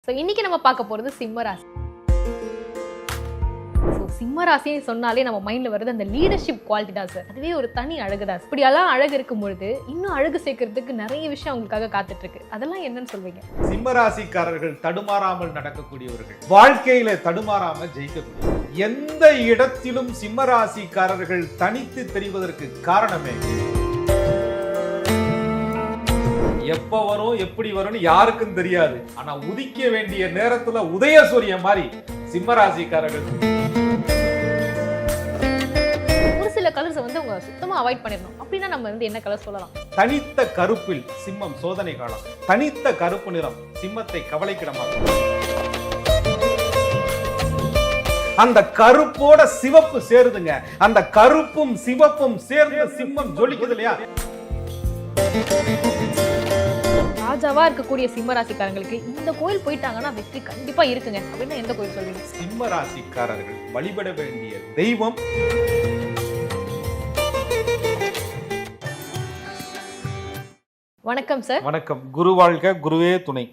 So இன்னைக்கு நம்ம பார்க்க போகிறது சிம்ம ராசி. ஸோ சிம்ம ராசின்னு சொன்னாலே நம்ம மைண்டில் வருது அந்த லீடர்ஷிப் குவாலிட்டி தான் சார். அதுவே ஒரு தனி அழகு தான். இப்படியெல்லாம் அழகு இருக்கும் பொழுது இன்னும் அழகு சேர்க்கறதுக்கு நிறைய விஷயம் அவங்களுக்காக காத்துட்டு இருக்கு. அதெல்லாம் என்னன்னு சொல்வீங்க? சிம்ம ராசிக்காரர்கள் தடுமாறாமல் நடக்கக்கூடியவர்கள், வாழ்க்கையில தடுமாறாமல் ஜெயிக்கக்கூடிய, எந்த இடத்திலும் சிம்ம ராசிக்காரர்கள் தனித்து தெரிவதற்கு காரணமே எப்ப வரும் எப்படி வரும்னு யாருக்கும் தெரியாது. ஆனா உதிக்க வேண்டிய நேரத்துல உதயசூரியன் மாதிரி சிம்ம ராசிக்காரர்கள். ஒரு சில கலர்ஸ் வந்து அவங்க சுத்தமா அவாய்ட் பண்ணிடணும். அப்படின்னா நம்ம வந்து என்ன கலர் சொல்லலாம்? தனித்த கருப்பில் சிம்மம் சோதனை காலம். தனித்த கருப்பு நிறம் சிம்மத்தை கவலைக்கிடமாக்கும். அந்த கருப்போட சிவப்பு சேருதுங்க. அந்த கருப்பும் சிவப்பும் சேர்ந்து சிம்மம் ஜொலிக்குது இல்லையா? ராஜாவா இருக்கக்கூடிய சிம்ம ராசிக்காரங்களுக்கு இந்த கோயில் போயிட்டாங்கன்னா வெற்றி கண்டிப்பா இருக்குங்க. அப்படின்னா எந்த கோயில் சொல்வீங்க? சிம்ம ராசிக்காரர்கள் வழிபட வேண்டிய தெய்வம் வணக்கம் சார். வணக்கம். குரு வாழ்க, குருவே துணை.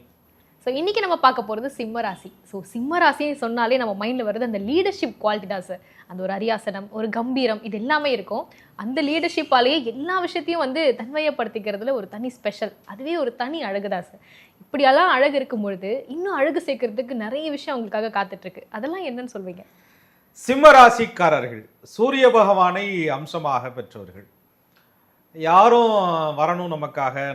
ஸோ இன்னைக்கு நம்ம பார்க்க போகிறது சிம்ம ராசி. ஸோ சிம்ம ராசின்னு சொன்னாலே நம்ம மைண்டில் வருது அந்த லீடர்ஷிப் குவாலிட்டி தான் சார். அந்த ஒரு அரியாசனம், ஒரு கம்பீரம், இது எல்லாமே இருக்கும். அந்த லீடர்ஷிப்பாலேயே எல்லா விஷயத்தையும் வந்து தன்மையப்படுத்திக்கிறதுல ஒரு தனி ஸ்பெஷல், அதுவே ஒரு தனி அழகு தான் சார். இப்படியெல்லாம் அழகு இருக்கும் பொழுது இன்னும் அழகு சேர்க்கறதுக்கு நிறைய விஷயம் அவங்களுக்காக காத்துட்ருக்கு. அதெல்லாம் என்னன்னு சொல்வீங்க? சிம்ம ராசிக்காரர்கள் சூரிய பகவானை அம்சமாக பெற்றவர்கள். யாரும் வரணும்,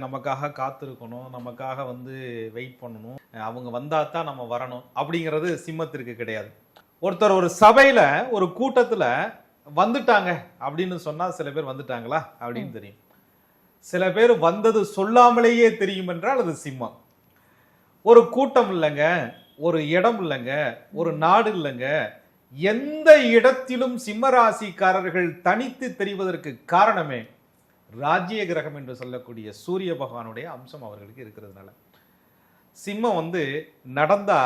நமக்காக காத்திருக்கணும், நமக்காக வந்து வெயிட் பண்ணணும், அவங்க வந்தா தான் நம்ம வரணும் அப்படிங்கிறது சிம்மத்திற்கு கிடையாது. ஒருத்தர் ஒரு சபையில ஒரு கூட்டத்துல வந்துட்டாங்க அப்படின்னு சொன்னா சில பேர் வந்துட்டாங்களா அப்படின்னு தெரியும். சில பேர் வந்தது சொல்லாமலேயே தெரியும் என்றால் அது சிம்மம். ஒரு கூட்டம் இல்லைங்க, ஒரு இடம் இல்லைங்க, ஒரு நாடு இல்லைங்க, எந்த இடத்திலும் சிம்ம ராசிக்காரர்கள் தனித்து தெரிவதற்கு காரணமே ராஜ்ய கிரகம் என்று சொல்லக்கூடிய சூரிய பகவானுடைய அம்சம் அவர்களுக்கு இருக்கிறதுனால. சிம்மம் வந்து நடந்தா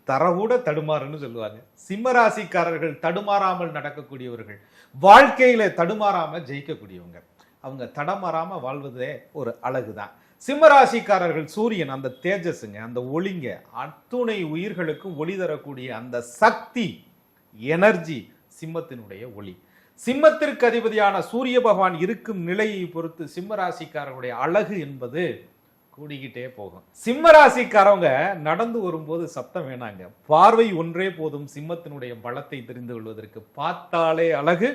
தரகூட தடுமாறுன்னு சொல்லுவாங்க. சிம்ம ராசிக்காரர்கள் தடுமாறாமல் நடக்கக்கூடியவர்கள், வாழ்க்கையில தடுமாறாம ஜெயிக்கக்கூடியவங்க. அவங்க தடமாறாம வாழ்வதே ஒரு அழகுதான். சிம்ம ராசிக்காரர்கள் சூரியன், அந்த தேஜஸுங்க, அந்த ஒளிங்க, அத்துணை உயிர்களுக்கும் ஒளி தரக்கூடிய அந்த சக்தி, எனர்ஜி சிம்மத்தினுடைய ஒளி. சிம்மத்திற்கு அதிபதியான சூரிய பகவான் இருக்கும் நிலையை பொறுத்து சிம்ம ராசிக்காரர்களுடைய அழகு என்பது கூடிக்கிட்டே போகும். சிம்ம ராசிக்காரவங்க நடந்து வரும்போது சத்தம் வேணாங்க, பார்வை ஒன்றே போதும் சிம்மத்தினுடைய பலத்தை தெரிந்து கொள்வதற்கு. பார்த்தாலே அழகு,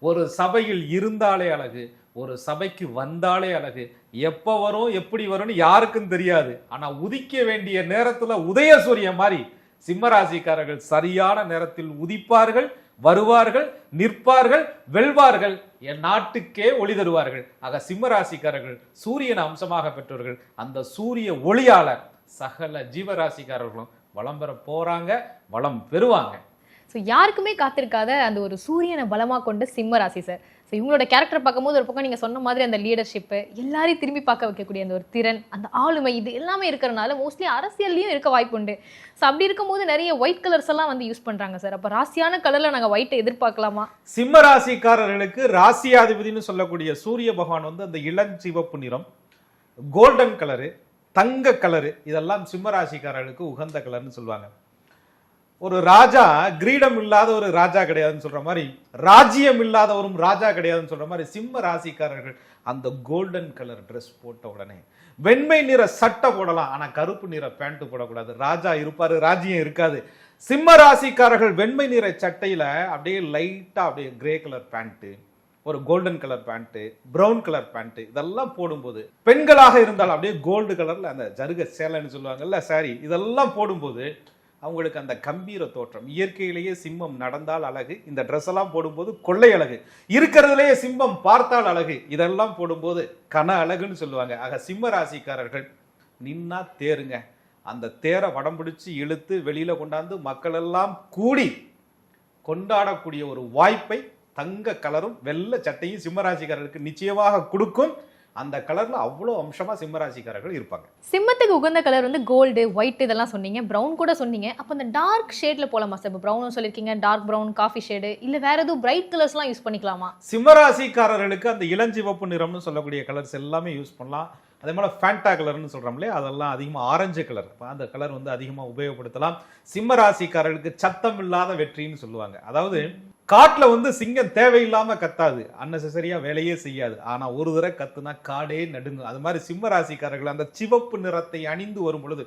ஒரு சபையில் இருந்தாலே அழகு, ஒரு சபைக்கு வந்தாலே அழகு. எப்ப வரும் எப்படி வரும்னு யாருக்கும் தெரியாது. ஆனா உதிக்க வேண்டிய நேரத்துல உதயசூரியன் மாதிரி சிம்ம ராசிக்காரர்கள் சரியான நேரத்தில் உதிப்பார்கள், வருவார்கள், நிற்பார்கள், வெல்வார்கள், என் நாட்டுக்கே ஒளி தருவார்கள். ஆக சிம்ம ராசிக்காரர்கள் சூரியன் அம்சமாக பெற்றவர்கள். அந்த சூரிய ஒளியாளர் சகல ஜீவராசிக்காரர்களும் வளம் பெற போறாங்க, வளம் பெறுவாங்க. ஸோ யாருக்குமே காத்திருக்காத அந்த ஒரு சூரியனை பலமாக கொண்ட சிம்ம ராசி சார். ஸோ இவங்களோட கேரக்டர் பார்க்கும்போது ஒரு பக்கம் நீங்கள் சொன்ன மாதிரி அந்த லீடர்ஷிப்பு, எல்லாரையும் திரும்பி பார்க்க வைக்கக்கூடிய அந்த ஒரு திறன், அந்த ஆளுமை, இது எல்லாமே இருக்கிறனால மோஸ்ட்லி அரசியல்லையும் இருக்க வாய்ப்பு உண்டு. ஸோ அப்படி இருக்கும்போது நிறைய ஒயிட் கலர்ஸ் எல்லாம் வந்து யூஸ் பண்ணுறாங்க சார். அப்போ ராசியான கலரில் நாங்கள் ஒயிட்டை எதிர்பார்க்கலாமா? சிம்ம ராசிக்காரர்களுக்கு ராசியாதிபதினு சொல்லக்கூடிய சூரிய பகவான் வந்து அந்த இளஞ்சிவப்பு நிறம், கோல்டன் கலரு, தங்க கலரு, இதெல்லாம் சிம்ம ராசிக்காரர்களுக்கு உகந்த கலர்னு சொல்லுவாங்க. ஒரு ராஜா கிரீடம் இல்லாத ஒரு ராஜா கிடையாதுன்னு சொல்ற மாதிரி, ராஜ்யம் இல்லாதவரும் ராஜா கிடையாதுன்னு சொல்ற மாதிரி, சிம்ம ராசிக்காரர்கள் அந்த கோல்டன் கலர் ட்ரெஸ் போட்ட உடனே வெண்மை நிற சட்டை போடலாம், ஆனா கருப்பு நிற பேண்ட் போடக்கூடாது. ராஜா இருப்பாரு, ராஜ்யம் இருக்காது. சிம்ம ராசிக்காரர்கள் வெண்மை நிற சட்டையில அப்படியே லைட்டா அப்படியே கிரே கலர் பேண்ட், ஒரு golden colour pant, brown colour pant, இதெல்லாம் போடும்போது, பெண்களாக இருந்தால் அப்படியே கோல்டு கலர்ல அந்த ஜருக சேலைன்னு சொல்லுவாங்கல்ல, சாரி, இதெல்லாம் போடும்போது அவங்களுக்கு அந்த கம்பீர தோற்றம். இயற்கையிலேயே சிம்மம் நடந்தால் அழகு, இந்த ட்ரெஸ் எல்லாம் போடும்போது கொள்ளை அழகு, இருக்கிறதுலேயே சிம்மம் பார்த்தால் அழகு, இதெல்லாம் போடும்போது கன அழகுன்னு சொல்லுவாங்க. ஆக சிம்ம ராசிக்காரர்கள் நின்னா தேருங்க, அந்த தேரை வடம் பிடிச்சு இழுத்து வெளியில கொண்டாந்து மக்கள் எல்லாம் கூடி கொண்டாடக்கூடிய ஒரு வாய்ப்பை தங்க கலரும் வெள்ளை சட்டையும் சிம்ம ராசிக்காரர்களுக்கு நிச்சயமாக கொடுக்கும். அந்த கலர்ல அவ்வளோ அம்சமா சிம்ம ராசிக்காரர்கள் இருப்பாங்க. சிம்மத்துக்கு உகந்த கலர் வந்து கோல்டு, ஒயிட் இதெல்லாம் சொன்னீங்க, ப்ரௌன் கூட சொன்னீங்க. அப்போ அந்த டார்க் ஷேட்ல போலாமா சார்? இப்போ ப்ரௌனும் சொல்லியிருக்கீங்க, டார்க் ப்ரௌன், காஃபி ஷேடு, இல்லை வேற எதுவும் பிரைட் கலர்ஸ்லாம் யூஸ் பண்ணிக்கலாமா? சிம்ம ராசிக்காரர்களுக்கு அந்த இளஞ்சிவப்பு நிறம்னு சொல்லக்கூடிய கலர்ஸ் எல்லாமே யூஸ் பண்ணலாம். அதே மாதிரி ஃபேண்டா கலர்னு சொல்றோம்லே அதெல்லாம் அதிகமாக ஆரஞ்சு கலர், அந்த கலர் வந்து அதிகமாக உபயோகப்படுத்தலாம். சிம்ம ராசிக்காரர்களுக்கு சத்தம் இல்லாத வெற்றின்னு சொல்லுவாங்க. அதாவது காட்டுல வந்து சிங்கம் தேவையில்லாம கத்தாது, அன்னெசரியா வேலையே செய்யாது. ஆனா ஒரு தடவை கத்துனா காடே நடுங்கும். அது மாதிரி சிம்ம ராசிக்காரர்கள் அந்த சிவப்பு நிறத்தை அணிந்து வரும் பொழுது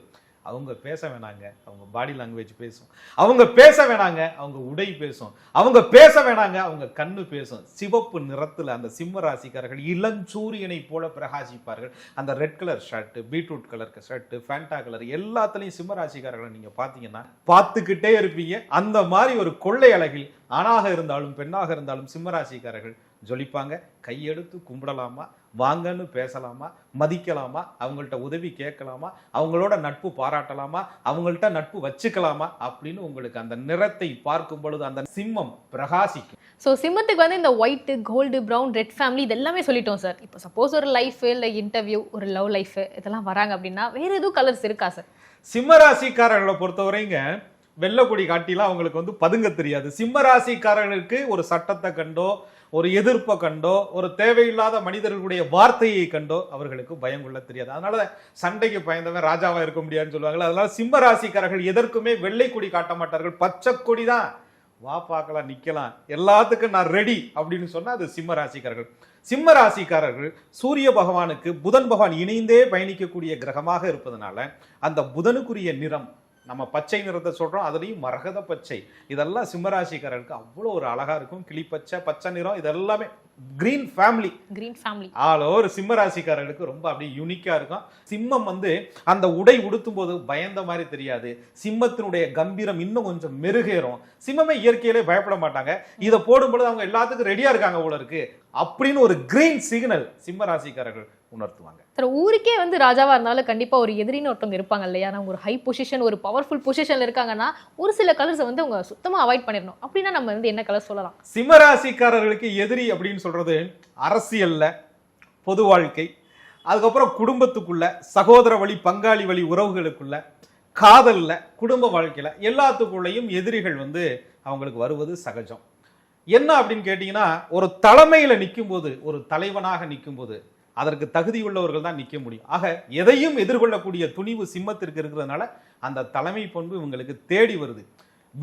அவங்க பேச வேணாங்க, அவங்க பாடி லாங்குவேஜ் பேசும். அவங்க பேச வேணாங்க, அவங்க உடை பேசும். அவங்க பேச வேணாங்க, அவங்க கண்ணு பேசும். சிவப்பு நிறத்துல அந்த சிம்ம ராசிக்காரர்கள் இளஞ்சூரியனை போல பிரகாசிப்பார்கள். அந்த red colour shirt, beetroot colour shirt, Fanta colour எல்லாத்துலயும் சிம்ம ராசிக்காரர்களை நீங்க பாத்தீங்கன்னா பார்த்துக்கிட்டே இருப்பீங்க. அந்த மாதிரி ஒரு கொள்ளை அழகில் ஆணாக இருந்தாலும் பெண்ணாக இருந்தாலும் சிம்ம ராசிக்காரர்கள் ஜொலிப்பாங்க. கையெடுத்து கும்பிடலாமா, வாங்கன்னு பேசலாமா, மதிக்கலாமா, அவங்கள்ட்ட உதவி கேட்கலாமா, அவங்களோட நட்பு பாராட்டலாமா, அவங்கள்ட்ட நட்பு வச்சுக்கலாமா அப்படின்னு உங்களுக்கு அந்த நிறத்தை பார்க்கும் பொழுது அந்த சிம்மம் பிரகாசிக்கும். ஸோ சிம்மத்துக்கு வந்து இந்த white, gold, brown, red family இதெல்லாமே சொல்லிட்டோம் சார். இப்போ சப்போஸ் ஒரு லைஃப் இல்லை இன்டர்வியூ, ஒரு லவ் லைஃப் இதெல்லாம் வராங்க அப்படின்னா வேற எதுவும் கலர்ஸ் இருக்கா சார்? சிம்ம ராசிக்காரர்களை பொறுத்தவரைங்க வெள்ளை காட்டிலாம் அவங்களுக்கு வந்து பதுங்க தெரியாது. சிம்ம ராசிக்காரர்களுக்கு ஒரு சட்டத்தை கண்டோ, ஒரு எதிர்ப்பை கண்டோ, ஒரு தேவையில்லாத மனிதர்களுடைய வார்த்தையை கண்டோ அவர்களுக்கு பயம் கொள்ள தெரியாது. அதனால சண்டைக்கு பயந்தவன் ராஜாவா இருக்க முடியாதுன்னு சொல்லுவாங்க. அதனால சிம்ம ராசிக்காரர்கள் எதற்குமே வெள்ளை கொடி காட்ட மாட்டார்கள், பச்சை கொடி தான். வா பார்க்கலாம், நிக்கலாம், எல்லாத்துக்கும் நான் ரெடி அப்படின்னு சொன்னா அது சிம்ம ராசிக்காரர்கள். சிம்ம ராசிக்காரர்கள் சூரிய பகவானுக்கு புதன் பகவான் இணைந்தே பயணிக்கக்கூடிய கிரகமாக இருப்பதனால அந்த புதனுக்குரிய நிறம் நம்ம பச்சை நிறத்தை சொல்றோம், அதுலயும் மரகத பச்சை. இதெல்லாம் சிம்மராசிக்காரர்களுக்கு அவ்வளோ ஒரு அழகா இருக்கும். கிளிப்பச்சை, பச்சை நிறம், இதெல்லாமே கிரீன் ஃபேமிலி. ஆல் ஓவர் சிம்ம ராசிக்காரர்களுக்கு ரொம்ப அப்படியே யூனிக்கா இருக்கும். சிம்மம் வந்து அந்த உடை உடுத்தும் போது பயந்த மாதிரி தெரியாது. சிம்மத்தினுடைய கம்பீரம் இன்னும் கொஞ்சம் மெருகேறும். சிம்மமே இயற்கையிலே பயப்பட மாட்டாங்க. இதை போடும்பொழுது அவங்க எல்லாத்துக்கும் ரெடியா இருக்காங்க போல இருக்கு அப்படின்னு ஒரு கிரீன் சிக்னல் சிம்ம ராசிக்காரர்கள் உணர்த்துவாங்க. சார் ஊருக்கே வந்து ராஜாவா இருந்தாலும் கண்டிப்பா ஒரு எதிரின்னு ஒருத்தவங்க இருப்பாங்க இல்லையா? அவங்க ஒரு ஹை பொசிஷன், ஒரு பவர்ஃபுல் பொசிஷன்ல இருக்காங்கன்னா ஒரு சில கலர்ஸ் வந்து அவங்க சுத்தமா அவாய்ட் பண்ணிடணும். அப்படின்னா நம்ம வந்து என்ன கலர் சொல்லலாம்? சிம்ம ராசிக்காரர்களுக்கு எதிரி அப்படின்னு சொல்றது அரசியல்ல, பொது வாழ்க்கை, அதுக்கப்புறம் குடும்பத்துக்குள்ள, சகோதர வழி, பங்காளி வழி உறவுகளுக்குள்ள, காதல்ல, குடும்ப வாழ்க்கையில எல்லாத்துக்குள்ளேயும் எதிரிகள் வந்து அவங்களுக்கு வருவது சகஜம். என்ன அப்படின்னு கேட்டீங்கன்னா, ஒரு தலைமையில நிற்கும் போது, ஒரு தலைவனாக நிற்கும் போது அதற்கு தகுதியுள்ளவர்கள் தான் நிற்க முடியும். ஆக எதையும் எதிர்கொள்ளக்கூடிய துணிவு சிம்மத்திற்கு இருக்கிறதுனால அந்த தலைமை பண்பு இவங்களுக்கு தேடி வருது.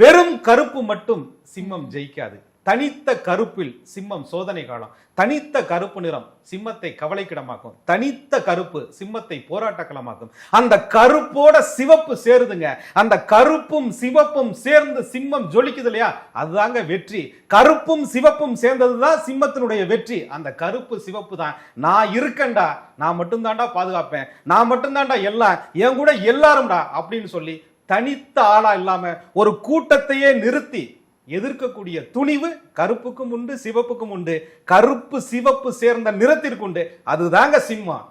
வெறும் கருப்பு மட்டும் சிம்மம் ஜெயிக்காது. தனித்த கருப்பில் சிம்மம் சோதனை காலம். தனித்த கருப்பு நிறம் சிம்மத்தை கவலைக்கிடமாக்கும். தனித்த கருப்பு சிம்மத்தை போராட்டக்களமாக்கும். அந்த கருப்போட சிவப்பு சேருதுங்க. அந்த கருப்பும் சிவப்பும் சேர்ந்து சிம்மம் ஜொலிக்குது இல்லையா, அதுதாங்க வெற்றி. கருப்பும் சிவப்பும் சேர்ந்ததுதான் சிம்மத்தினுடைய வெற்றி. அந்த கருப்பு சிவப்பு தான். நான் இருக்கேன்டா, நான் மட்டும்தான்டா பாதுகாப்பேன், நான் மட்டும்தான்டா எல்லாம், என் கூட எல்லாரும்டா அப்படின்னு சொல்லி தனித்த ஆளா இல்லாம ஒரு கூட்டத்தையே நிறுத்தி எதிர்க்கக்கூடிய துணிவு கருப்புக்கும் உண்டு, சிவப்புக்கும் உண்டு. கருப்பு சிவப்பு சேர்ந்த நிறத்திற்கு உண்டு. அதுதாங்க சிம்மம்.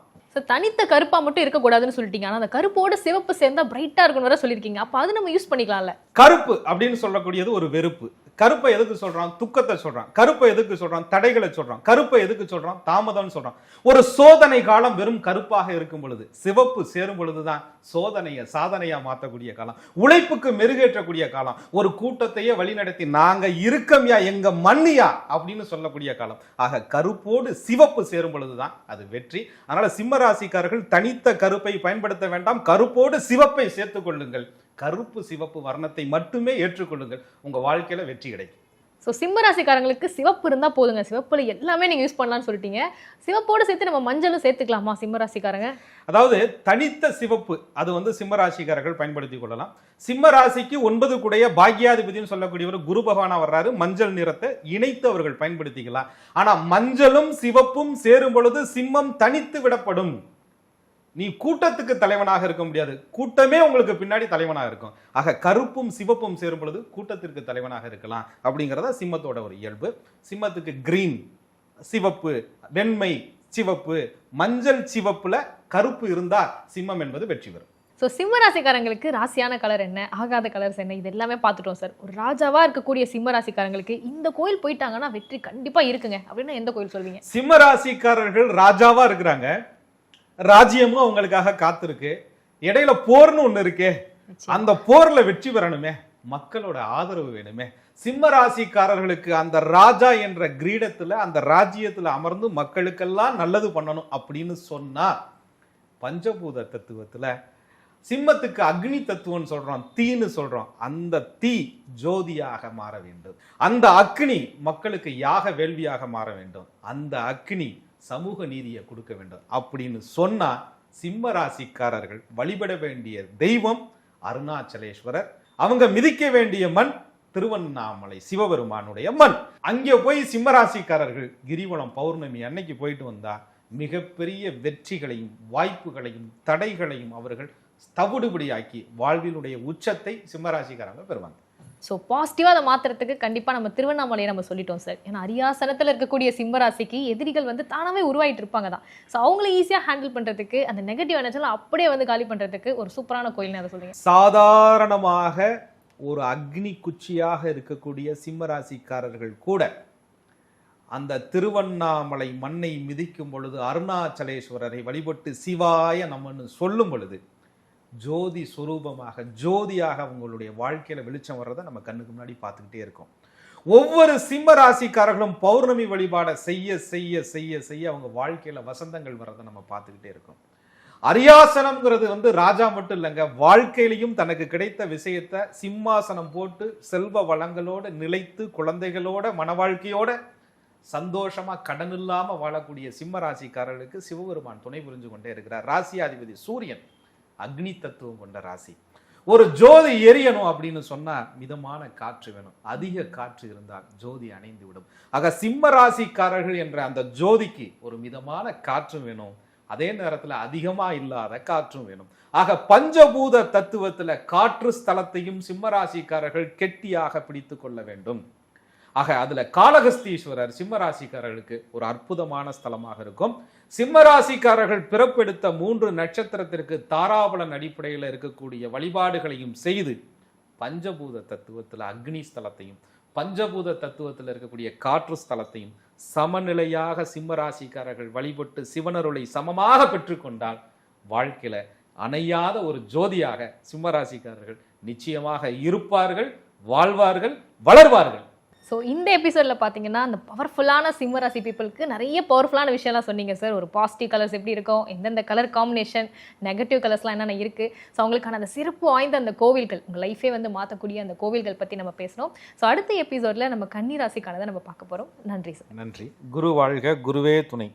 தனித்த கருப்பா மட்டும் இருக்க கூடாதுன்னு சொல்லிட்டீங்க. ஆனா அந்த கருப்போட சிவப்பு சேர்ந்தா பிரைட்டா இருக்குன்னு வர சொல்லிருக்கீங்க. அப்ப அது நம்ம யூஸ் பண்ணிக்கலாம்ல. கருப்பு அப்படின்னு சொல்லக்கூடியது ஒரு வெறுப்பு. கருப்பை எதுக்கு சொல்றான்? துக்கத்தை சொல்றான். கருப்பை எதுக்கு சொல்றான்? தடைகளை சொல்றான். கருப்பை எதுக்கு சொல்றான்? தாமதம் சொல்றான். ஒரு சோதனை காலம் வெறும் கருப்பாக இருக்கும் பொழுது, சிவப்பு சேரும் பொழுதுதான் சோதனையை சாதனையா மாற்றக்கூடிய காலம், உழைப்புக்கு மெருகேற்றக்கூடிய காலம், ஒரு கூட்டத்தையே வழிநடத்தி நாங்க இருக்கம்யா, எங்க மண்ணியா அப்படின்னு சொல்லக்கூடிய காலம். ஆக கருப்போடு சிவப்பு சேரும் பொழுதுதான் அது வெற்றி. அதனால சிம்ம ராசிக்காரர்கள் தனித்த கருப்பை பயன்படுத்த வேண்டாம், கருப்போடு சிவப்பை சேர்த்துக் கொள்ளுங்கள். கருப்பு சிவப்பு வர்ணத்தை மட்டுமே ஏற்றுக்கொள்ளுங்கள். உங்க வாழ்க்கையில வெற்றி கிடைக்கும். ஸோ சிம்ம ராசிக்காரங்களுக்கு சிவப்பு இருந்தா போதுங்க. சிவப்புல எல்லாமே நீங்க யூஸ் பண்ணலாம்னு சொல்லிட்டீங்க. சிவப்போடு சேர்த்து நம்ம மஞ்சளும் சேர்த்துக்கலாமா சிம்ம ராசிக்காரங்க? அதாவது தனித்த சிவப்பு அது வந்து சிம்ம ராசிக்காரர்கள் பயன்படுத்திக் கொள்ளலாம். சிம்ம ராசிக்கு 9 கூடைய பாக்யாதிபதினு சொல்லக்கூடியவர் குரு பகவானா வர்றாரு. மஞ்சள் நிறத்தை இணைத்து அவர்கள் பயன்படுத்திக்கலாம். ஆனா மஞ்சளும் சிவப்பும் சேரும் பொழுது சிம்மம் தனித்து விடப்படும். நீ கூட்டத்துக்கு தலைவனாக இருக்க முடியாது, கூட்டமே உங்களுக்கு பின்னாடி தலைவனாக இருக்கும். ஆக கருப்பும் சிவப்பும் சேரும் பொழுது கூட்டத்திற்கு தலைவனாக இருக்கலாம் அப்படிங்கிறத சிம்மத்தோட ஒரு இயல்பு. சிம்மத்துக்கு கிரீன், சிவப்பு, வெண்மை, சிவப்பு, மஞ்சள் சிவப்புல கருப்பு இருந்தா சிம்மம் என்பது வெற்றி பெறும். ஸோ சிம்ம ராசிக்காரங்களுக்கு ராசியான கலர் என்ன, ஆகாத கலர்ஸ் என்ன, இது எல்லாமே பார்த்துட்டோம் சார். ஒரு ராஜாவா இருக்கக்கூடிய சிம்ம ராசிக்காரங்களுக்கு இந்த கோயில் போயிட்டாங்கன்னா வெற்றி கண்டிப்பா இருக்குங்க அப்படின்னா எந்த கோயில் சொல்வீங்க? சிம்ம ராசிக்காரர்கள் ராஜாவா இருக்கிறாங்க, ராஜ்யமும் அவங்களுக்காக காத்திருக்கு. இடையில போர்னு ஒண்ணு இருக்கே, அந்த போர்ல வெற்றி பெறணுமே, மக்களோட ஆதரவு வேணுமே. சிம்ம ராசிக்காரர்களுக்கு அந்த ராஜா என்ற கிரீடத்துல, அந்த ராஜ்யத்துல அமர்ந்து மக்களுக்கெல்லாம் நல்லது பண்ணணும் அப்படின்னு சொன்னா பஞ்சபூத தத்துவத்துல சிம்மத்துக்கு அக்னி தத்துவம்னு சொல்றோம், தீன்னு சொல்றோம். அந்த தீ ஜோதியாக மாற வேண்டும், அந்த அக்னி மக்களுக்கு யாக வேள்வியாக மாற வேண்டும், அந்த அக்னி சமூக நீதியை கொடுக்க வேண்டும் அப்படின்னு சொன்னா சிம்ம ராசிக்காரர்கள் வழிபட வேண்டிய தெய்வம் அருணாச்சலேஸ்வரர். அவங்க மிதிக்க வேண்டிய மண் திருவண்ணாமலை சிவபெருமானுடைய மண். அங்கே போய் சிம்மராசிக்காரர்கள் கிரிவலம் பௌர்ணமி அன்னைக்கு போயிட்டு வந்தா மிகப்பெரிய வெற்றிகளையும் வாய்ப்புகளையும் தடைகளையும் அவர்கள் தவிடுபடியாக்கி வாழ்வினுடைய உச்சத்தை சிம்மராசிக்காரங்க பெறுவாங்க. ஸோ பாசிட்டிவாக அதை மாற்றுறதுக்கு கண்டிப்பாக நம்ம திருவண்ணாமலையை நம்ம சொல்லிட்டோம் சார். ஏன்னா அரியாசனத்தில் இருக்கக்கூடிய சிம்மராசிக்கு எதிரிகள் வந்து தானாகவே உருவாகிட்டு இருப்பாங்க தான். ஸோ அவங்கள ஈஸியாக ஹேண்டில் பண்ணுறதுக்கு, அந்த நெகட்டிவ் எனர்ஜிலாம் அப்படியே வந்து காலி பண்ணுறதுக்கு ஒரு சூப்பரான கோயில்னு அதை சொல்லுங்க. சாதாரணமாக ஒரு அக்னி குச்சியாக இருக்கக்கூடிய சிம்மராசிக்காரர்கள் கூட அந்த திருவண்ணாமலை மண்ணை மிதிக்கும் பொழுது, அருணாச்சலேஸ்வரரை வழிபட்டு சிவாய நம்மன்னு சொல்லும் பொழுது ஜோதி சுரூபமாக ஜோதியாக அவங்களுடைய வாழ்க்கையில வெளிச்சம் வர்றதை நம்ம கண்ணுக்கு முன்னாடி பார்த்துக்கிட்டே இருக்கோம். ஒவ்வொரு சிம்ம ராசிக்காரர்களும் பௌர்ணமி வழிபாடை செய்ய செய்ய செய்ய செய்ய அவங்க வாழ்க்கையில வசந்தங்கள் வர்றதை நம்ம பார்த்துக்கிட்டே இருக்கோம். அரியாசனம்ங்கிறது வந்து ராஜா மட்டும் இல்லைங்க, வாழ்க்கையிலையும் தனக்கு கிடைத்த விஷயத்தை சிம்மாசனம் போட்டு செல்வ வளங்களோட நிலைத்து குழந்தைகளோட மன வாழ்க்கையோட சந்தோஷமா கடன் இல்லாம வாழக்கூடிய சிம்ம ராசிக்காரர்களுக்கு சிவபெருமான் துணை புரிஞ்சு கொண்டே இருக்கிறார். ராசியாதிபதி சூரியன் அக்னி தத்துவம் கொண்ட ராசி. ஒரு ஜோதி எரியணும் அப்படின்னு சொன்னா மிதமான காற்று வேணும். அதிக காற்று இருந்தால் ஜோதி அணைந்து விடும். ஆக சிம்ம ராசிக்காரர்கள் என்ற அந்த ஜோதிக்கு ஒரு மிதமான காற்றும் வேணும், அதே நேரத்துல அதிகமா இல்லாத காற்றும் வேணும். ஆக பஞ்சபூத தத்துவத்துல காற்று ஸ்தலத்தையும் சிம்ம ராசிக்காரர்கள் கெட்டியாக பிடித்து கொள்ள வேண்டும். ஆக அதுல காளகஸ்தீஸ்வரர் சிம்மராசிக்காரர்களுக்கு ஒரு அற்புதமான ஸ்தலமாக இருக்கும். சிம்மராசிக்காரர்கள் பிறப்பெடுத்த 3 நட்சத்திரத்திற்கு தாராபலன் அடிப்படையில் இருக்கக்கூடிய வழிபாடுகளையும் செய்து பஞ்சபூத தத்துவத்தில் அக்னி ஸ்தலத்தையும் பஞ்சபூத தத்துவத்தில் இருக்கக்கூடிய காற்று ஸ்தலத்தையும் சமநிலையாக சிம்மராசிக்காரர்கள் வழிபட்டு சிவனருளை சமமாக பெற்றுக்கொண்டால் வாழ்க்கையில அணையாத ஒரு ஜோதியாக சிம்மராசிக்காரர்கள் நிச்சயமாக இருப்பார்கள், வாழ்வார்கள், வளர்வார்கள். ஸோ இந்த எபிசோடில் பார்த்தீங்கன்னா அந்த பவர்ஃபுல்லான சிம்மராசி பீப்புளுக்கு நிறைய பவர்ஃபுல்லான விஷயம்லாம் சொன்னீங்க சார். ஒரு பாசிட்டிவ் கலர்ஸ் எப்படி இருக்கும், எந்தெந்த கலர் காம்பினேஷன், நெகட்டிவ் கலர்ஸ்லாம் என்னென்ன இருக்குது, ஸோ அவங்களுக்கான அந்த சிறப்பு வாய்ந்த அந்த கோவில்கள், உங்கள் லைஃபே வந்து மாற்றக்கூடிய அந்த கோவில்கள் பற்றி நம்ம பேசணும். ஸோ அடுத்த எபிசோடில் நம்ம கன்னி ராசிக்கானதை நம்ம பார்க்க போகிறோம். நன்றி சார். நன்றி. குரு வாழ்க, குருவே துணை.